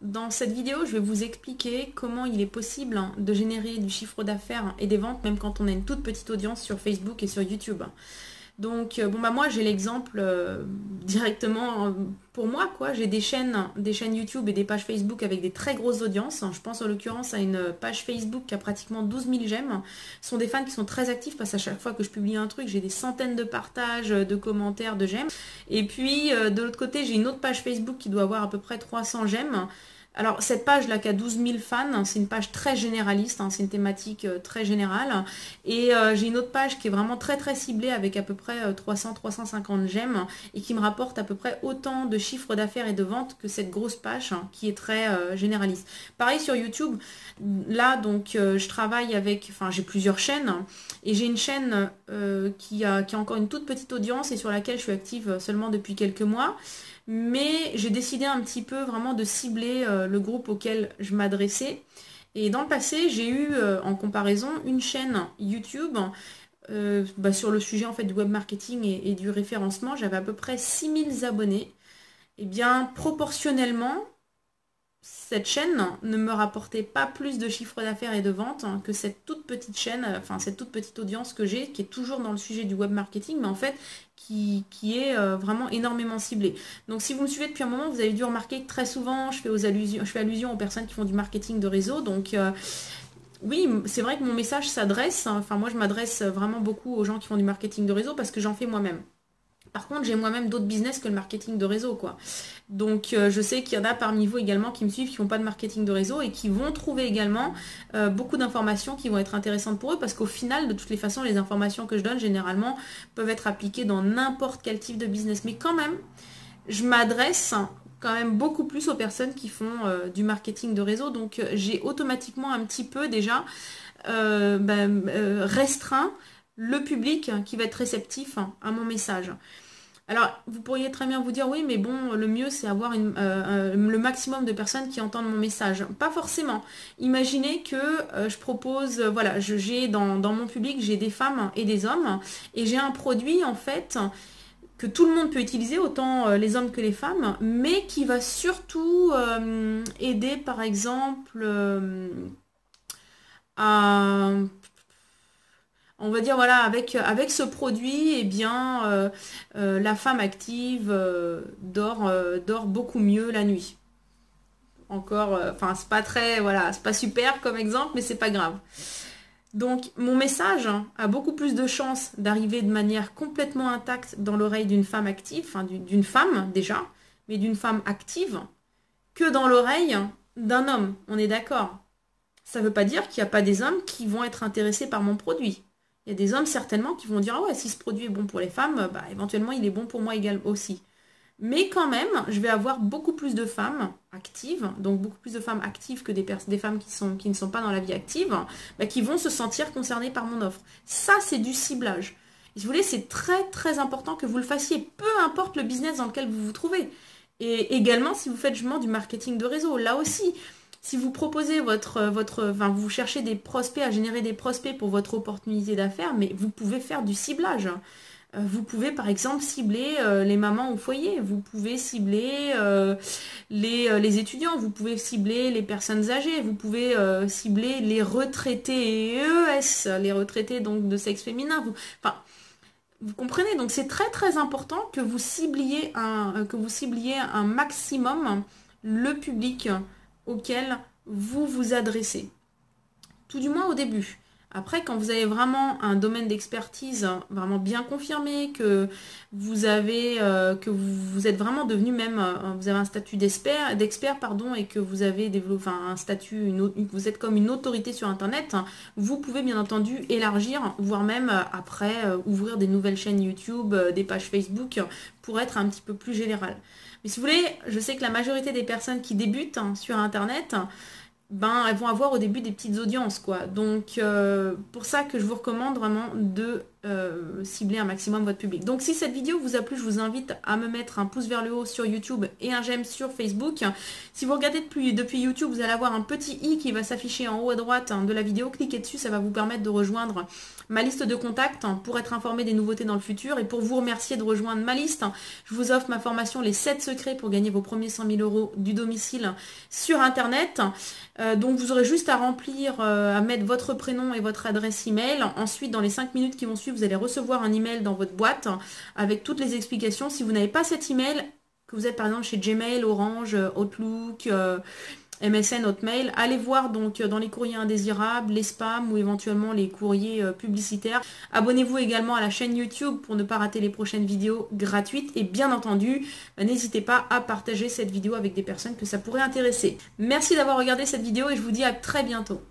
dans cette vidéo, je vais vous expliquer comment il est possible de générer du chiffre d'affaires et des ventes, même quand on a une toute petite audience sur Facebook et sur YouTube. Donc, bon, bah moi, j'ai l'exemple directement pour moi, quoi. J'ai des chaînes YouTube et des pages Facebook avec des très grosses audiences. Je pense en l'occurrence à une page Facebook qui a pratiquement 12 000 j'aime. Ce sont des fans qui sont très actifs parce qu'à chaque fois que je publie un truc, j'ai des centaines de partages, de commentaires, de j'aime. Et puis, de l'autre côté, j'ai une autre page Facebook qui doit avoir à peu près 300 j'aime. Alors cette page-là qui a 12 000 fans, c'est une page très généraliste, c'est une thématique très générale. Et j'ai une autre page qui est vraiment très très ciblée avec à peu près 300-350 j'aime et qui me rapporte à peu près autant de chiffres d'affaires et de ventes que cette grosse page qui est très généraliste. Pareil sur YouTube, là donc je travaille avec, enfin j'ai plusieurs chaînes et j'ai une chaîne qui a encore une toute petite audience et sur laquelle je suis active seulement depuis quelques mois. Mais j'ai décidé un petit peu vraiment de cibler le groupe auquel je m'adressais. Et dans le passé, j'ai eu en comparaison une chaîne YouTube sur le sujet en fait du web marketing et du référencement. J'avais à peu près 6000 abonnés. Et bien proportionnellement, cette chaîne ne me rapportait pas plus de chiffre d'affaires et de ventes que cette toute petite chaîne, enfin cette toute petite audience que j'ai, qui est toujours dans le sujet du web marketing, mais en fait qui est vraiment énormément ciblée. Donc si vous me suivez depuis un moment, vous avez dû remarquer que très souvent je fais allusion aux personnes qui font du marketing de réseau. Donc oui, c'est vrai que mon message s'adresse, enfin moi je m'adresse vraiment beaucoup aux gens qui font du marketing de réseau parce que j'en fais moi-même. Par contre, j'ai moi-même d'autres business que le marketing de réseau, quoi. Donc, je sais qu'il y en a parmi vous également qui me suivent, qui font pas de marketing de réseau et qui vont trouver également beaucoup d'informations qui vont être intéressantes pour eux parce qu'au final, de toutes les façons, les informations que je donne, généralement, peuvent être appliquées dans n'importe quel type de business. Mais quand même, je m'adresse quand même beaucoup plus aux personnes qui font du marketing de réseau. Donc, j'ai automatiquement un petit peu déjà restreint le public qui va être réceptif à mon message. Alors, vous pourriez très bien vous dire, oui, mais bon, le mieux, c'est avoir le maximum de personnes qui entendent mon message. Pas forcément. Imaginez que je propose, voilà, j'ai dans mon public, j'ai des femmes et des hommes, et j'ai un produit, en fait, que tout le monde peut utiliser, autant les hommes que les femmes, mais qui va surtout aider, par exemple, à... On va dire, voilà, avec ce produit, eh bien, la femme active dort beaucoup mieux la nuit. Encore, enfin, c'est pas très, voilà, c'est pas super comme exemple, mais c'est pas grave. Donc, mon message a beaucoup plus de chances d'arriver de manière complètement intacte dans l'oreille d'une femme active, enfin, d'une femme déjà, mais d'une femme active, que dans l'oreille d'un homme. On est d'accord. Ça ne veut pas dire qu'il n'y a pas des hommes qui vont être intéressés par mon produit. Il y a des hommes certainement qui vont dire « Ah ouais, si ce produit est bon pour les femmes, bah, éventuellement il est bon pour moi également aussi. » Mais quand même, je vais avoir beaucoup plus de femmes actives, donc beaucoup plus de femmes actives que des femmes qui ne sont pas dans la vie active, bah, qui vont se sentir concernées par mon offre. Ça, c'est du ciblage. Et si vous voulez, c'est très très important que vous le fassiez, peu importe le business dans lequel vous vous trouvez. Et également, si vous faites justement du marketing de réseau, là aussi... Si vous proposez vous cherchez des prospects, à générer des prospects pour votre opportunité d'affaires, mais vous pouvez faire du ciblage. Vous pouvez par exemple cibler les mamans au foyer, vous pouvez cibler les étudiants, vous pouvez cibler les personnes âgées, vous pouvez cibler les retraités EES, les retraités donc de sexe féminin. Vous comprenez, donc c'est très très important que vous cibliez un maximum le public auquel vous vous adressez. Tout du moins au début. Après, quand vous avez vraiment un domaine d'expertise vraiment bien confirmé, que vous avez, que vous êtes vraiment devenu même, vous avez un statut d'expert, et que vous avez développé un statut, vous êtes comme une autorité sur Internet, vous pouvez bien entendu élargir, voire même après ouvrir des nouvelles chaînes YouTube, des pages Facebook, pour être un petit peu plus général. Mais si vous voulez, je sais que la majorité des personnes qui débutent sur Internet, elles vont avoir au début des petites audiences, quoi. Donc, pour ça que je vous recommande vraiment de cibler un maximum votre public. Donc si cette vidéo vous a plu, je vous invite à me mettre un pouce vers le haut sur YouTube et un j'aime sur Facebook. Si vous regardez depuis YouTube, vous allez avoir un petit i qui va s'afficher en haut à droite de la vidéo. Cliquez dessus, ça va vous permettre de rejoindre ma liste de contacts pour être informé des nouveautés dans le futur. Et pour vous remercier de rejoindre ma liste, je vous offre ma formation Les 7 secrets pour gagner vos premiers 100 000 € du domicile sur Internet. Donc vous aurez juste à remplir, à mettre votre prénom et votre adresse email. Ensuite, dans les 5 minutes qui vont suivre, vous allez recevoir un email dans votre boîte avec toutes les explications. Si vous n'avez pas cet email, que vous êtes par exemple chez Gmail, Orange, Outlook, MSN, Hotmail, allez voir donc dans les courriers indésirables, les spams ou éventuellement les courriers publicitaires. Abonnez-vous également à la chaîne YouTube pour ne pas rater les prochaines vidéos gratuites. Et bien entendu, n'hésitez pas à partager cette vidéo avec des personnes que ça pourrait intéresser. Merci d'avoir regardé cette vidéo et je vous dis à très bientôt.